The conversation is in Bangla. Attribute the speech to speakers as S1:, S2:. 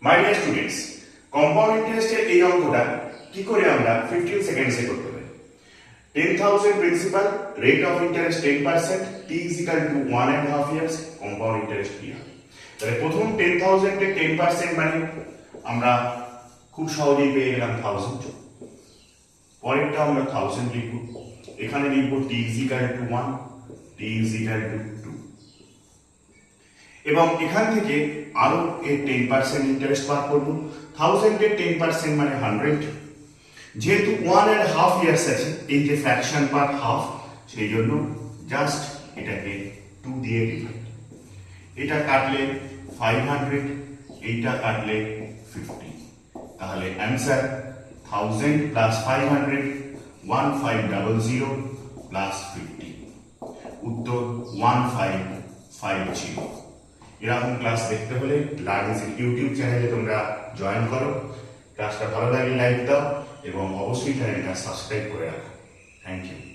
S1: মাই ডিয়ার স্টুডেন্টস, কম্পাউন্ড ইন্টারেস্টের এই অঙ্কটা কি করে আমরা 15 সেকেন্ডসে করতে পারি। 10,000 principal, rate of interest 10%, t is equal to 1.5 years, compound interest কি হবে। তাহলে প্রথম 10,000 এর 10% মানে আমরা খুব সহজেই পেয়ে গেলাম 1000। পরেরটা আমরা 1000 লিখব, এখানে লিখব t is equal to 1, t is equal to 2, এবং এখান থেকে আরো এর 10% ইন্টারেস্ট বার করব। 1000 এর 10% মানে 100, যেহেতু 1.5 ইয়ার্স আছে, এই যে ফ্র্যাকশন পার্ট হাফ, সেই জন্য জাস্ট এটাকে 2 দিয়ে ডিভাইড। এটা কাটলে 500, এইটা কাটলে 50, তাহলে অ্যান্সার 1000 প্লাস 500 1500 প্লাস 50, উত্তর 1550। এরকম ক্লাস দেখতে হলে লার্নিং ইউটিউব চ্যানেলে তোমরা জয়েন করো। ক্লাসটা ভালো লাগলে লাইক দাও এবং অবশ্যই চ্যানেলটা সাবস্ক্রাইব করে রাখো। Thank you.